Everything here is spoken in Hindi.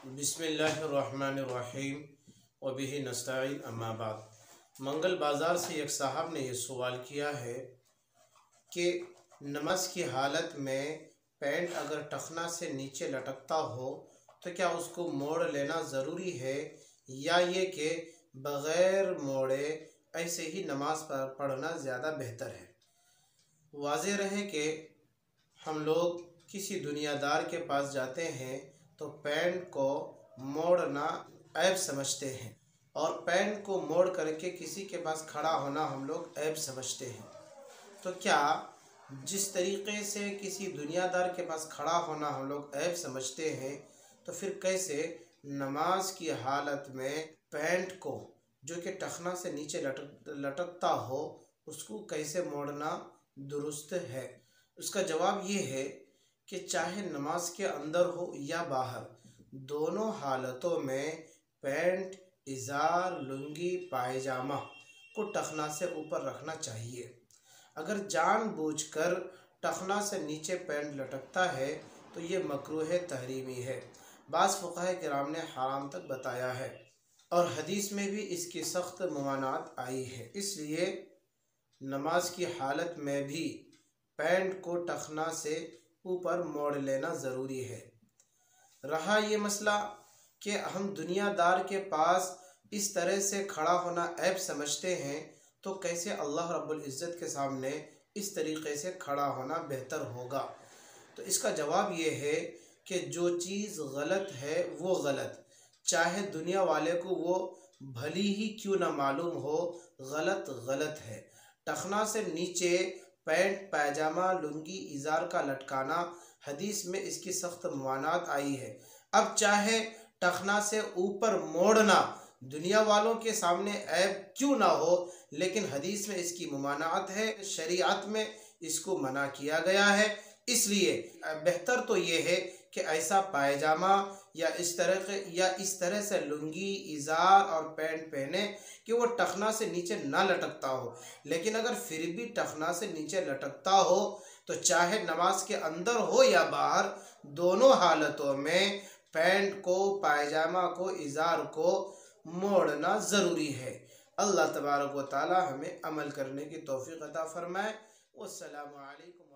बिस्मिल्लाहिर्रहमानिर्रहीम वबिही नस्तईन अम्मा बाद। मंगल बाज़ार से एक साहब ने ये सवाल किया है कि नमाज की हालत में पैंट अगर टखना से नीचे लटकता हो तो क्या उसको मोड़ लेना ज़रूरी है या ये कि बग़ैर मोड़े ऐसे ही नमाज पढ़ना ज़्यादा बेहतर है। वाज़ेह रहे कि हम लोग किसी दुनियादार के पास जाते हैं तो पैंट को मोड़ना ऐब समझते हैं और पैंट को मोड़ करके किसी के पास खड़ा होना हम लोग ऐब समझते हैं। तो क्या जिस तरीक़े से किसी दुनियादार के पास खड़ा होना हम लोग ऐब समझते हैं तो फिर कैसे नमाज की हालत में पैंट को जो कि टखना से नीचे लटकता हो उसको कैसे मोड़ना दुरुस्त है। उसका जवाब ये है कि चाहे नमाज के अंदर हो या बाहर, दोनों हालतों में पैंट, इज़ार, लुंगी, पायजामा को टखना से ऊपर रखना चाहिए। अगर जानबूझकर टखना से नीचे पैंट लटकता है तो ये मकरूह तहरीमी है। बाज़ फुक़हा किराम ने हराम तक बताया है और हदीस में भी इसकी सख्त ममानात आई है। इसलिए नमाज की हालत में भी पैंट को टखना से ऊपर मोड़ लेना ज़रूरी है। रहा ये मसला कि हम दुनियादार के पास इस तरह से खड़ा होना ऐब समझते हैं तो कैसे अल्लाह रब्बुल इज़्ज़त के सामने इस तरीक़े से खड़ा होना बेहतर होगा। तो इसका जवाब ये है कि जो चीज़ गलत है वो गलत, चाहे दुनिया वाले को वो भली ही क्यों ना मालूम हो, गलत गलत है। टखना से नीचे पैंट, पायजामा, लुंगी, इज़ार का लटकाना हदीस में इसकी सख्त ममानात आई है। अब चाहे टखना से ऊपर मोड़ना दुनिया वालों के सामने ऐब क्यों ना हो, लेकिन हदीस में इसकी ममानात है, शरीयत में इसको मना किया गया है। इसलिए बेहतर तो ये है कि ऐसा पायजामा या इस तरह से लुंगी, इज़ार और पैंट पहने कि वो टखना से नीचे ना लटकता हो। लेकिन अगर फिर भी टखना से नीचे लटकता हो तो चाहे नमाज के अंदर हो या बाहर, दोनों हालतों में पैंट को, पायजामा को, इज़ार को मोड़ना ज़रूरी है। अल्लाह तबारक व तआला हमें अमल करने की तौफीक अता फरमाए। वस्सलामु अलैकुम।